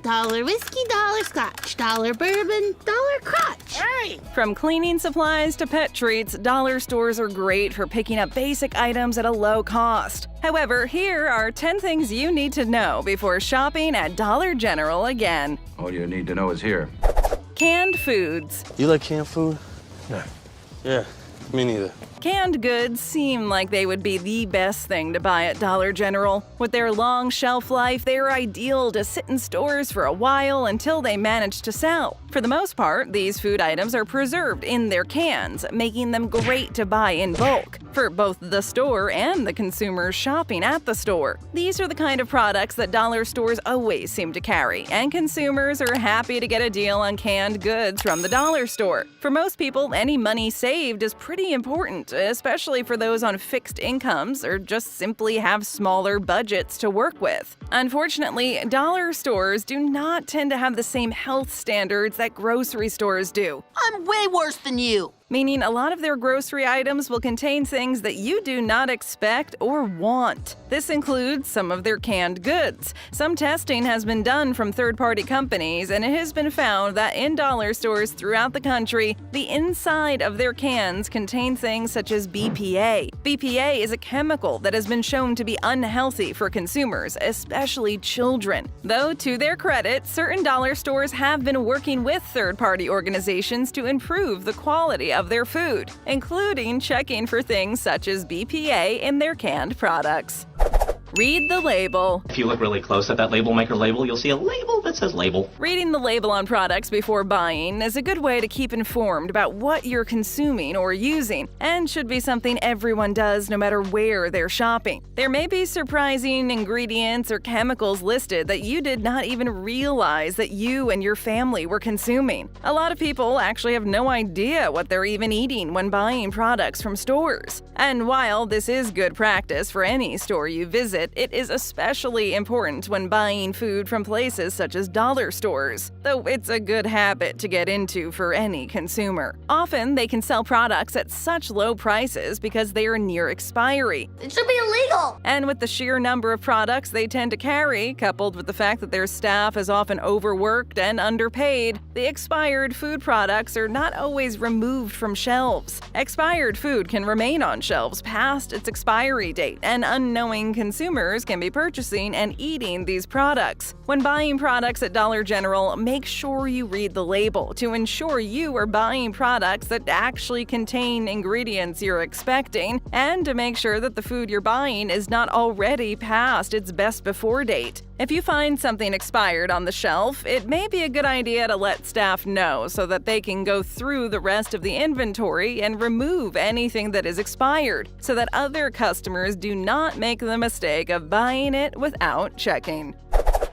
Dollar whiskey, dollar scotch, dollar bourbon, dollar crotch. Hey! From cleaning supplies to pet treats, dollar stores are great for picking up basic items at a low cost. However, here are 10 things you need to know before shopping at Dollar General again. All you need to know is here. Canned foods. You like canned food? No. Yeah, me neither. Canned goods seem like they would be the best thing to buy at Dollar General. With their long shelf life, they are ideal to sit in stores for a while until they manage to sell. For the most part, these food items are preserved in their cans, making them great to buy in bulk for both the store and the consumers shopping at the store. These are the kind of products that dollar stores always seem to carry, and consumers are happy to get a deal on canned goods from the dollar store. For most people, any money saved is pretty important, especially for those on fixed incomes or just simply have smaller budgets to work with. Unfortunately, dollar stores do not tend to have the same health standards that grocery stores do. I'm way worse than you. Meaning a lot of their grocery items will contain things that you do not expect or want. This includes some of their canned goods. Some testing has been done from third-party companies, and it has been found that in dollar stores throughout the country, the inside of their cans contain things such as BPA. BPA is a chemical that has been shown to be unhealthy for consumers, especially children. Though, to their credit, certain dollar stores have been working with third-party organizations to improve the quality of their food, including checking for things such as BPA in their canned products. Read the label. If you look really close at that label maker label, you'll see a label that says label. Reading the label on products before buying is a good way to keep informed about what you're consuming or using, and should be something everyone does no matter where they're shopping. There may be surprising ingredients or chemicals listed that you did not even realize that you and your family were consuming. A lot of people actually have no idea what they're even eating when buying products from stores. And while this is good practice for any store you visit, it is especially important when buying food from places such as dollar stores, though it's a good habit to get into for any consumer. Often, they can sell products at such low prices because they are near expiry. It should be illegal. And with the sheer number of products they tend to carry, coupled with the fact that their staff is often overworked and underpaid, the expired food products are not always removed from shelves. Expired food can remain on shelves past its expiry date, and unknowing consumers can be purchasing and eating these products. When buying products at Dollar General, make sure you read the label to ensure you are buying products that actually contain ingredients you're expecting, and to make sure that the food you're buying is not already past its best before date. If you find something expired on the shelf, it may be a good idea to let staff know so that they can go through the rest of the inventory and remove anything that is expired, so that other customers do not make the mistake of buying it without checking.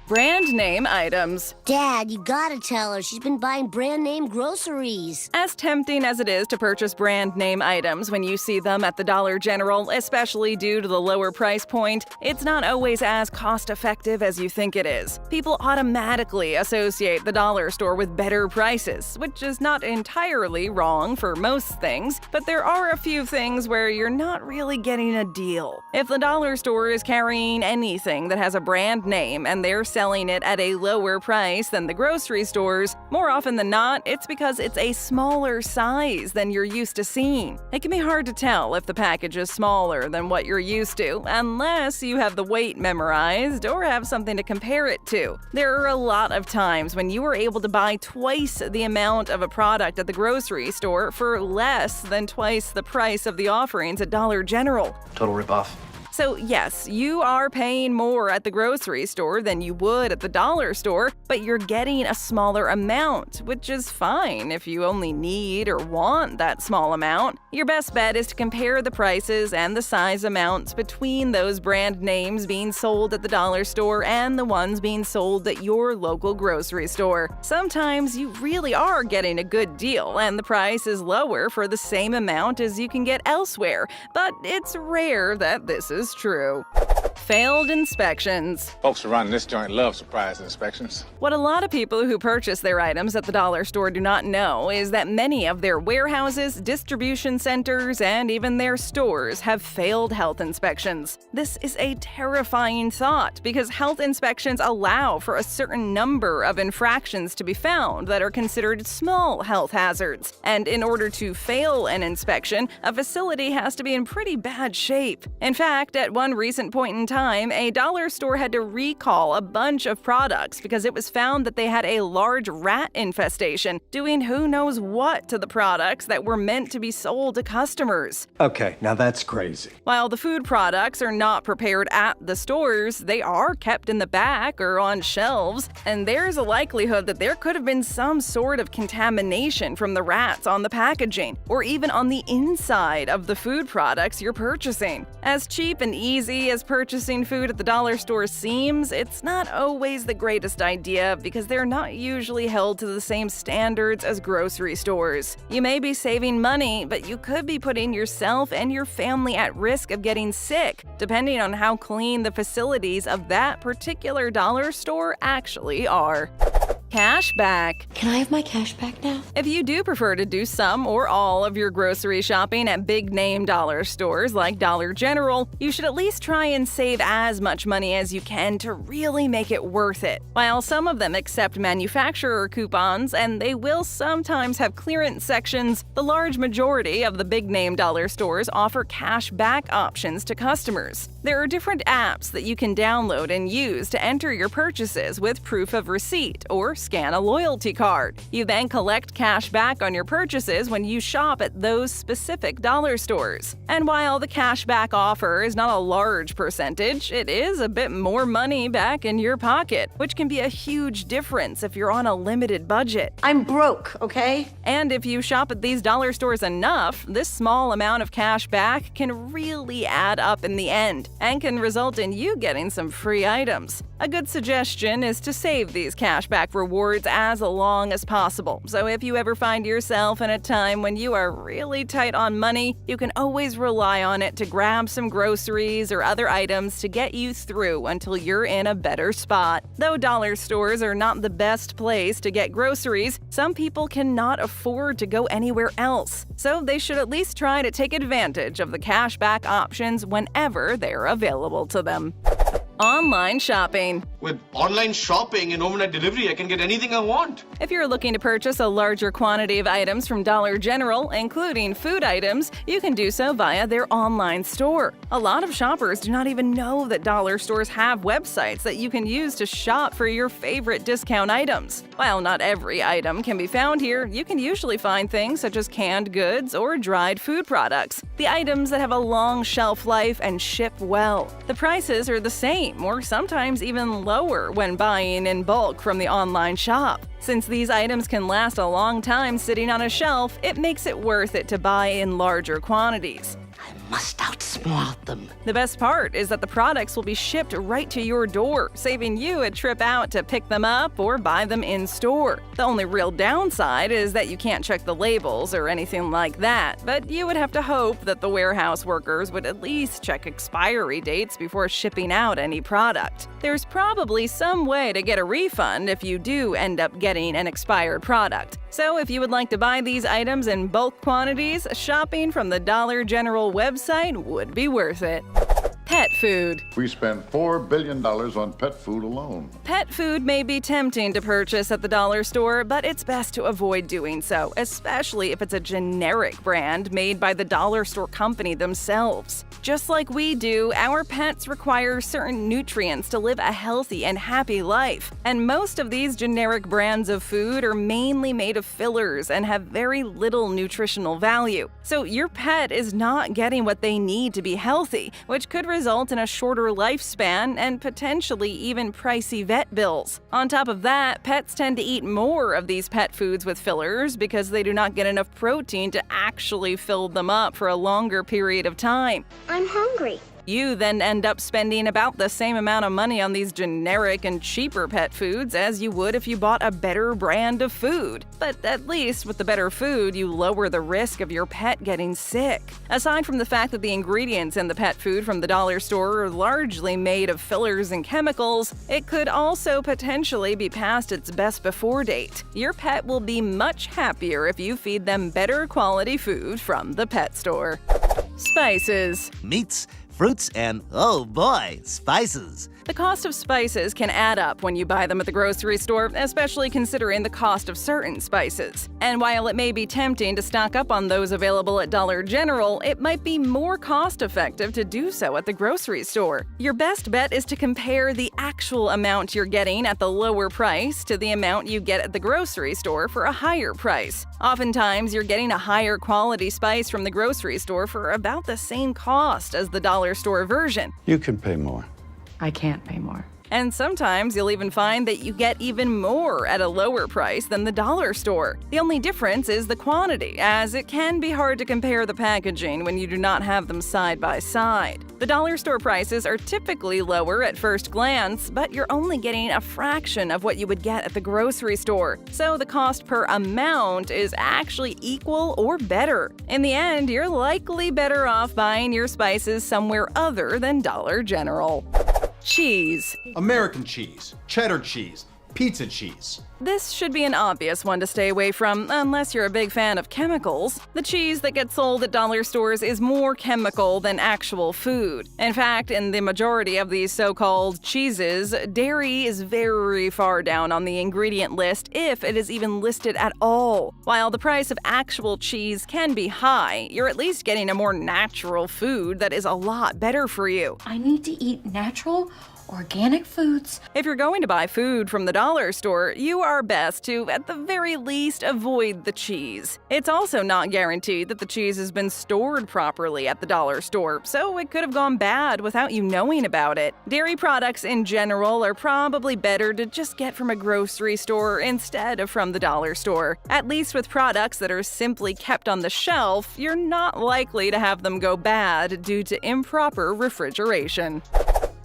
Brand name items. Dad, you gotta tell her she's been buying brand name groceries. As tempting as it is to purchase brand name items when you see them at the Dollar General, especially due to the lower price point, it's not always as cost-effective as you think it is. People automatically associate the dollar store with better prices, which is not entirely wrong for most things, but there are a few things where you're not really getting a deal. If the dollar store is carrying anything that has a brand name and they're selling it at a lower price than the grocery stores, more often than not, it's because it's a smaller size than you're used to seeing. It can be hard to tell if the package is smaller than what you're used to, unless you have the weight memorized or have something to compare it to. There are a lot of times when you are able to buy twice the amount of a product at the grocery store for less than twice the price of the offerings at Dollar General. Total ripoff. So yes, you are paying more at the grocery store than you would at the dollar store, but you're getting a smaller amount, which is fine if you only need or want that small amount. Your best bet is to compare the prices and the size amounts between those brand names being sold at the dollar store and the ones being sold at your local grocery store. Sometimes you really are getting a good deal and the price is lower for the same amount as you can get elsewhere, but it's rare that this is true. Failed inspections. Folks around this joint love surprise inspections. What a lot of people who purchase their items at the dollar store do not know is that many of their warehouses, distribution centers, and even their stores have failed health inspections. This is a terrifying thought because health inspections allow for a certain number of infractions to be found that are considered small health hazards. And in order to fail an inspection, a facility has to be in pretty bad shape. In fact, at one recent point in time, a dollar store had to recall a bunch of products because it was found that they had a large rat infestation, doing who knows what to the products that were meant to be sold to customers. Okay, now that's crazy. While the food products are not prepared at the stores, they are kept in the back or on shelves, and there's a likelihood that there could have been some sort of contamination from the rats on the packaging, or even on the inside of the food products you're purchasing. As cheap and easy as purchasing food at the dollar store seems, it's not always the greatest idea because they're not usually held to the same standards as grocery stores. You may be saving money, but you could be putting yourself and your family at risk of getting sick, depending on how clean the facilities of that particular dollar store actually are. Cash back. Can I have my cash back now? If you do prefer to do some or all of your grocery shopping at big-name dollar stores like Dollar General, you should at least try and save as much money as you can to really make it worth it. While some of them accept manufacturer coupons and they will sometimes have clearance sections, the large majority of the big-name dollar stores offer cash back options to customers. There are different apps that you can download and use to enter your purchases with proof of receipt or scan a loyalty card. You then collect cash back on your purchases when you shop at those specific dollar stores. And while the cash back offer is not a large percentage, it is a bit more money back in your pocket, which can be a huge difference if you're on a limited budget. I'm broke, okay? And if you shop at these dollar stores enough, this small amount of cash back can really add up in the end and can result in you getting some free items. A good suggestion is to save these cashback rewards as long as possible. So if you ever find yourself in a time when you are really tight on money, you can always rely on it to grab some groceries or other items to get you through until you're in a better spot. Though dollar stores are not the best place to get groceries, some people cannot afford to go anywhere else. So they should at least try to take advantage of the cashback options whenever they're available to them. Online shopping. With online shopping and overnight delivery, I can get anything I want. If you're looking to purchase a larger quantity of items from Dollar General, including food items, you can do so via their online store. A lot of shoppers do not even know that dollar stores have websites that you can use to shop for your favorite discount items. While not every item can be found here, you can usually find things such as canned goods or dried food products, the items that have a long shelf life and ship well. The prices are the same, or sometimes even lower when buying in bulk from the online shop. Since these items can last a long time sitting on a shelf, it makes it worth it to buy in larger quantities. I must outsmart them. The best part is that the products will be shipped right to your door, saving you a trip out to pick them up or buy them in store. The only real downside is that you can't check the labels or anything like that, but you would have to hope that the warehouse workers would at least check expiry dates before shipping out any product. There's probably some way to get a refund if you do end up getting an expired product. So if you would like to buy these items in bulk quantities, shopping from the Dollar General website would be worth it. Pet food. We spend $4 billion on pet food alone. Pet food may be tempting to purchase at the dollar store, but it's best to avoid doing so, especially if it's a generic brand made by the dollar store company themselves. Just like we do, our pets require certain nutrients to live a healthy and happy life. And most of these generic brands of food are mainly made of fillers and have very little nutritional value. So your pet is not getting what they need to be healthy, which could result in a shorter lifespan and potentially even pricey vet bills. On top of that, pets tend to eat more of these pet foods with fillers because they do not get enough protein to actually fill them up for a longer period of time. I'm hungry. You then end up spending about the same amount of money on these generic and cheaper pet foods as you would if you bought a better brand of food. But at least with the better food, you lower the risk of your pet getting sick. Aside from the fact that the ingredients in the pet food from the dollar store are largely made of fillers and chemicals, it could also potentially be past its best before date. Your pet will be much happier if you feed them better quality food from the pet store. Spices. Meats, fruits, and, oh boy, spices. The cost of spices can add up when you buy them at the grocery store, especially considering the cost of certain spices. And while it may be tempting to stock up on those available at Dollar General, it might be more cost-effective to do so at the grocery store. Your best bet is to compare the actual amount you're getting at the lower price to the amount you get at the grocery store for a higher price. Oftentimes, you're getting a higher quality spice from the grocery store for about the same cost as the dollar store version. You can pay more. I can't pay more. And sometimes you'll even find that you get even more at a lower price than the dollar store. The only difference is the quantity, as it can be hard to compare the packaging when you do not have them side by side. The dollar store prices are typically lower at first glance, but you're only getting a fraction of what you would get at the grocery store. So the cost per amount is actually equal or better. In the end, you're likely better off buying your spices somewhere other than Dollar General. Cheese. American cheese, cheddar cheese, pizza cheese. This should be an obvious one to stay away from, unless you're a big fan of chemicals. The cheese that gets sold at dollar stores is more chemical than actual food. In fact, in the majority of these so-called cheeses, dairy is very far down on the ingredient list, if it is even listed at all. While the price of actual cheese can be high, you're at least getting a more natural food that is a lot better for you. I need to eat natural, organic foods. If you're going to buy food from the dollar store, you are best to, at the very least, avoid the cheese. It's also not guaranteed that the cheese has been stored properly at the dollar store, so it could have gone bad without you knowing about it. Dairy products in general are probably better to just get from a grocery store instead of from the dollar store. At least with products that are simply kept on the shelf, you're not likely to have them go bad due to improper refrigeration.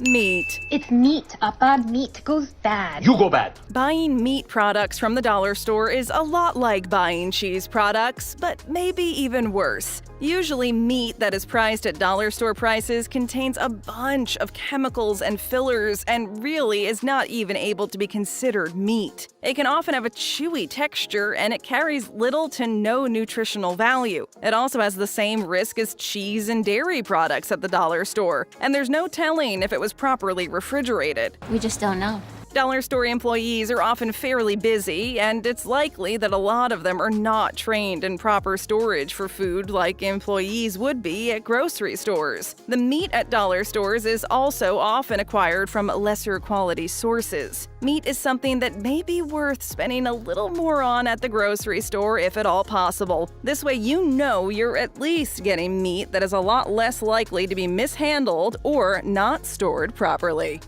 Meat. It's meat. A bad meat goes bad. You go bad. Buying meat products from the dollar store is a lot like buying cheese products, but maybe even worse. Usually, meat that is priced at dollar store prices contains a bunch of chemicals and fillers and really is not even able to be considered meat. It can often have a chewy texture and it carries little to no nutritional value. It also has the same risk as cheese and dairy products at the dollar store, and there's no telling if it was properly refrigerated. We just don't know. Dollar store employees are often fairly busy, and it's likely that a lot of them are not trained in proper storage for food like employees would be at grocery stores. The meat at dollar stores is also often acquired from lesser quality sources. Meat is something that may be worth spending a little more on at the grocery store if at all possible. This way you know you're at least getting meat that is a lot less likely to be mishandled or not stored properly.